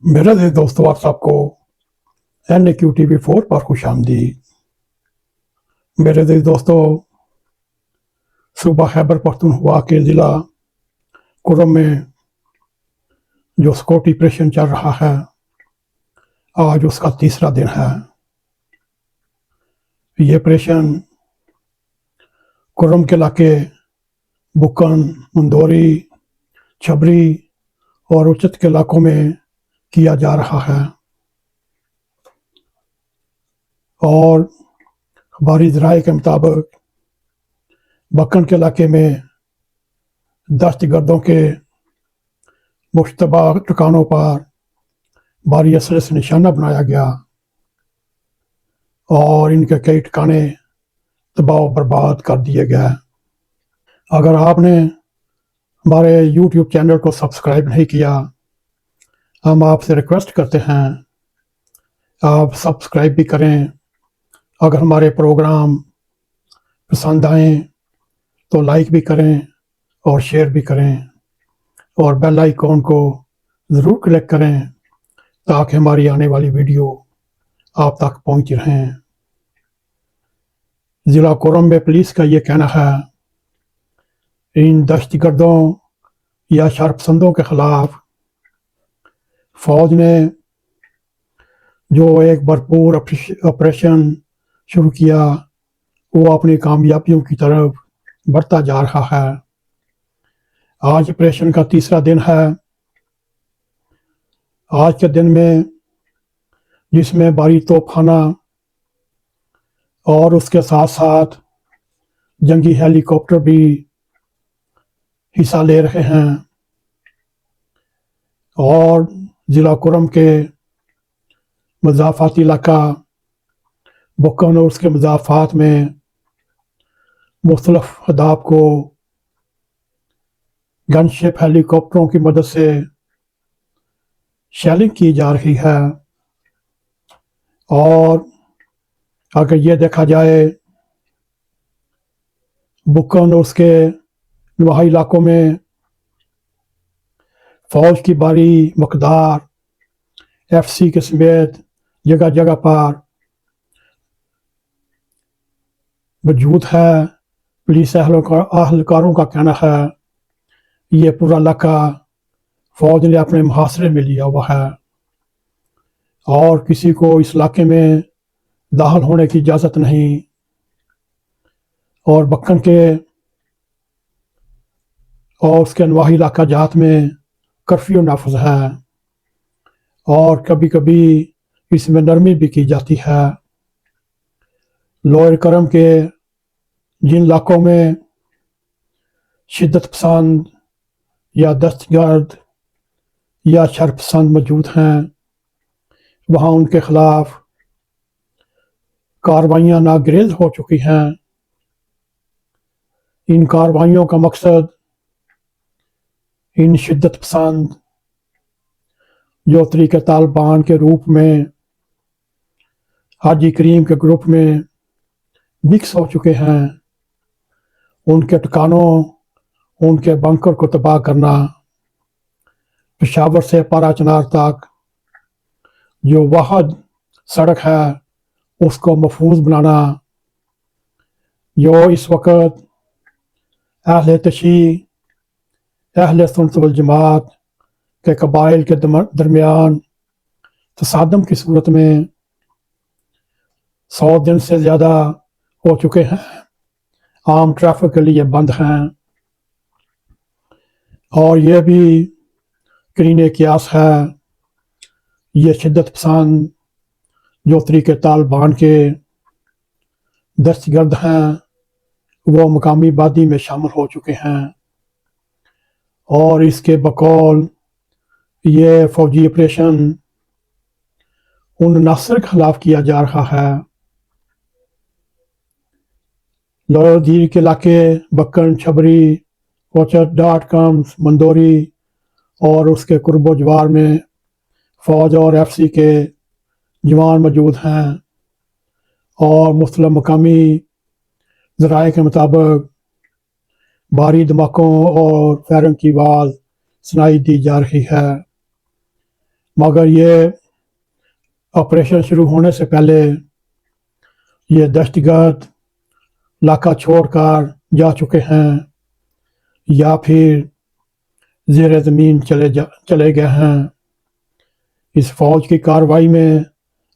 मेरे अज़ीज़ दोस्तों, आप सबको NAQTV4 पर खुश आमदीद। मेरे अज़ीज़ दोस्तों, सूबा खैबर पख्तूनख्वा के ज़िला कुर्रम में जो सिक्योरिटी ऑपरेशन चल रहा है, आज उसका तीसरा दिन है। ये ऑपरेशन कुर्रम के इलाके बुक्कन, मंदोरी, छबरी और उचित के इलाकों में किया जा रहा है और अखबारी ज़राए के मुताबिक बक्कन के इलाके में दहशतगर्दों के मुश्तबा ठिकानों पर भारी असले से निशाना बनाया गया और इनके कई ठिकाने तबाह बर्बाद कर दिए गए। अगर आपने हमारे YouTube चैनल को सब्सक्राइब नहीं किया, हम आपसे रिक्वेस्ट करते हैं आप सब्सक्राइब भी करें। अगर हमारे प्रोग्राम पसंद आएँ तो लाइक भी करें और शेयर भी करें और बेल आइकॉन को ज़रूर क्लिक करें ताकि हमारी आने वाली वीडियो आप तक पहुंच रहें। ज़िला कुर्रम में पुलिस का ये कहना है, इन दहशतगर्दों या शरपसंदों के खिलाफ फौज ने जो एक भरपूर ऑपरेशन शुरू किया, वो अपनी कामयाबियों की तरफ बढ़ता जा रहा है। आज ऑपरेशन का तीसरा दिन है। आज के दिन में जिसमें भारी तोपखाना और उसके साथ साथ जंगी हेलीकॉप्टर भी हिस्सा ले रहे हैं और ज़िला कुर्रम के मज़ाफ़ाती इलाका बुक्कन और उसके मज़ाफ़ात में मुख्तलिफ अहदाफ को गनशिप हेलीकॉप्टरों की मदद से शेलिंग की जा रही है। और अगर ये देखा जाए, बुक्कन और उसके नवाही इलाकों में फ़ौज की भारी मकदार FC के समेत जगह जगह पर मौजूद है। पुलिस अहलकारों का कहना है ये पूरा इलाका फ़ौज ने अपने मुहासरे में लिया हुआ है और किसी को इस इलाके में दाखिल होने की इजाज़त नहीं। और बक्कन के और उसके नवाही इलाका जात में कर्फ्यू नाफिज है और कभी कभी इसमें नरमी भी की जाती है। लोअर कुर्रम के जिन इलाकों में शिद्दत पसंद या दहशतगर्द या शरपसंद मौजूद हैं, वहाँ उनके खिलाफ कार्रवाइयाँ नागरेज हो चुकी हैं। इन कार्रवाइयों का मकसद इन शिद्दत पसंद जो तरीके तालिबान के रूप में हाजी करीम के ग्रुप में मिक्स हो चुके हैं, उनके ठिकानों, उनके बंकर को तबाह करना, पेशावर से पारा चनार तक जो वाहद सड़क है उसको महफूज बनाना, जो इस वक्त अहले तशी, अहले सुन्नत वल जमात के कबाइल के दरमियान तसादम की सूरत में 100 दिन से ज़्यादा हो चुके हैं, आम ट्रैफिक के लिए बंद हैं। और यह भी करीने कियास है, ये शिद्दत पसंद जो तरीके तालिबान के दहशतगर्द हैं वो मकामी आबादी में शामिल हो चुके हैं और इसके बकौल ये फौजी ऑपरेशन उन अनासर के खिलाफ किया जा रहा है। लोअर के इलाके बक्कन, छबरी, कोचर.com, मंदोरी और उसके कुर्बो जवार में फ़ौज और FC के जवान मौजूद हैं और मुख्तलिफ मकामी ज़राए के मुताबिक भारी धमाकों और फायरिंग की आवाज़ सुनाई दी जा रही है। मगर ये ऑपरेशन शुरू होने से पहले ये दहशतगर्द इलाका छोड़कर जा चुके हैं या फिर ज़ेर ज़मीन चले गए हैं। इस फौज की कार्रवाई में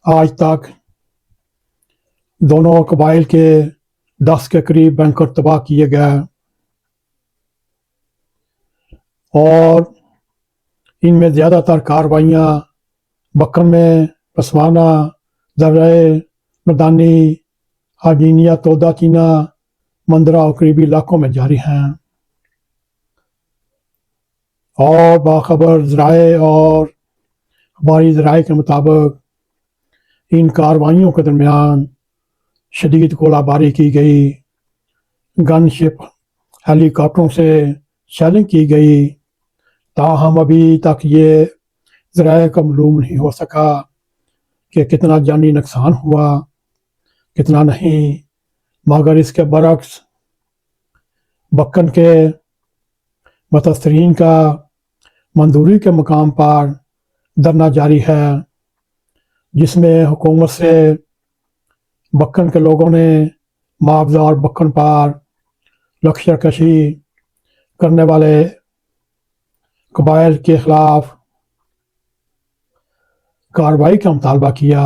आज तक दोनों कबाइल के 10 के करीब बैंकर तबाह किए गए और इनमें ज़्यादातर कार्रवाइयाँ बक्कन में, पसवाना, दर्रे मदानी, हाजीनिया, तोदा चीना, मंदरा और करीबी इलाकों में जारी हैं। और बाखबर ज़राए और हमारी ज़राए के मुताबिक इन कार्रवाइयों के दरमियान शदीद गोलाबारी की गई, गनशिप हेलीकॉप्टरों से शेलिंग की गई। ताहम अभी तक ये ज़राए का मालूम नहीं हो सका कि कितना जानी नुकसान हुआ, कितना नहीं। मगर इसके बरक्स बक्कन के मुतासरीन का मंजूरी के मकाम पर धरना जारी है, जिसमें हुकूमत से बक्कन के लोगों ने मुआवजा और बक्कन पर लश्करकशी करने वाले कबाइल के खिलाफ कार्रवाई का मुतालबा किया।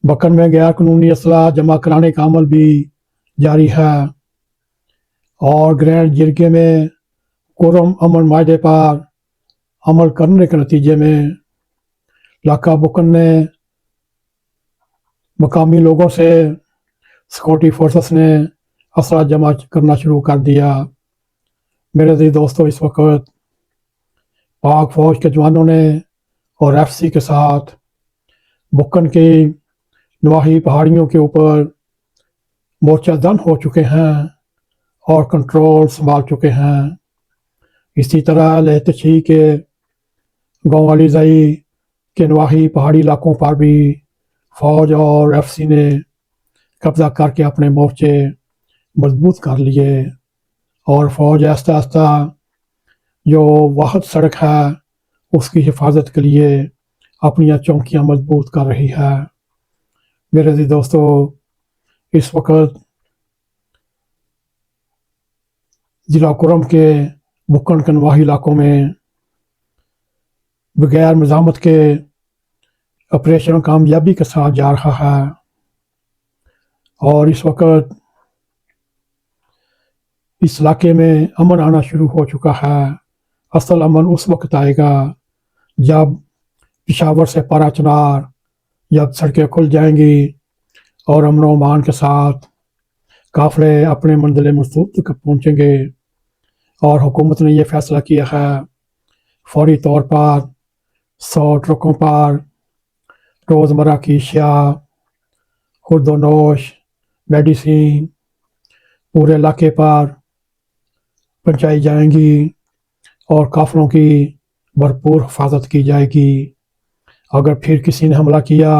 बक्कन में गैर कानूनी असला जमा कराने का अमल भी जारी है और ग्रैंड जिरगे में कोरम अमन माहे पर अमल करने के नतीजे में इलाका बक्कन ने मकामी लोगों से सिक्योरिटी फोर्सेस ने असला जमा करना शुरू कर दिया। मेरे अज़ीज़ दोस्तों, इस वक्त पाक फौज के जवानों ने और एफसी के साथ बक्कन की नवाही पहाड़ियों के ऊपर मोर्चा दन हो चुके हैं और कंट्रोल संभाल चुके हैं। इसी तरह लहतशी के गाँव अलीज़ई के नवाही पहाड़ी इलाकों पर भी फौज और एफसी ने कब्जा करके अपने मोर्चे मजबूत कर लिए और फौज आहिस्ता आहिस्ता जो वाहद सड़क है उसकी हिफाजत के लिए अपनी चौकियाँ मजबूत कर रही है। मेरे अज़ीज़ दोस्तों, इस वक्त ज़िला कुरम के बक्कन के नवाही इलाकों में बगैर मज़ामत के ऑपरेशन कामयाबी के साथ जा रहा है और इस वक्त इस इलाके में अमन आना शुरू हो चुका है। असल अमन उस वक्त आएगा जब पेशावर से पारा चनार जब सड़कें खुल जाएंगी और अमन व अमान के साथ काफ़िले अपने मंजिल मकसूद तक पहुँचेंगे। और हुकूमत ने यह फ़ैसला किया है फौरी तौर पर 100 ट्रकों पर रोज़मर्रा की अशिया, खुर्दोनोश, मेडिसिन पूरे इलाके पर पहुँचाई जाएंगी और काफ़िलों की भरपूर हिफाजत की जाएगी। अगर फिर किसी ने हमला किया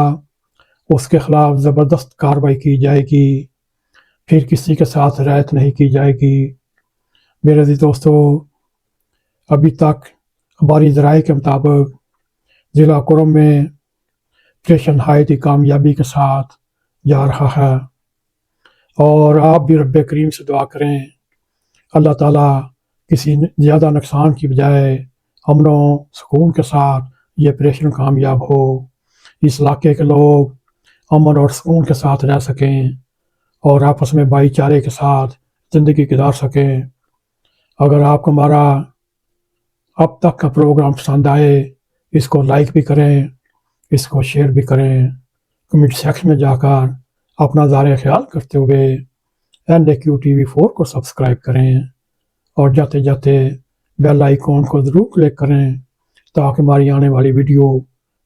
उसके ख़िलाफ़ ज़बरदस्त कार्रवाई की जाएगी, फिर किसी के साथ रियायत नहीं की जाएगी। मेरे अज़ीज़ दोस्तों, अभी तक हमारी ज़राए के मुताबिक ज़िला कुरम में ऑपरेशन नहायत ही कामयाबी के साथ जा रहा है और आप भी रब्बे करीम से दुआ करें अल्लाह ताला किसी ज़्यादा नुकसान की बजाय अमन सुकून के साथ ये ऑपरेशन कामयाब हो, इस इलाके के लोग अमन और सुकून के साथ रह सकें और आपस में भाईचारे के साथ ज़िंदगी गुजार सकें। अगर आपको हमारा अब तक का प्रोग्राम पसंद आए, इसको लाइक भी करें, इसको शेयर भी करें, कमेंट सेक्शन में जाकर अपना ज़ारे ख्याल करते हुए NAQ TV4 को सब्सक्राइब करें और जाते जाते बेल आइकॉन को ज़रूर क्लिक करें ताकि हमारी आने वाली वीडियो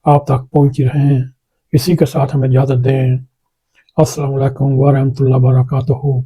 आप तक पहुंची रहें। इसी के साथ हमें इजाज़त दें। अस्सलामु अलैकुम व रहमतुल्लाहि व बरकातुहू।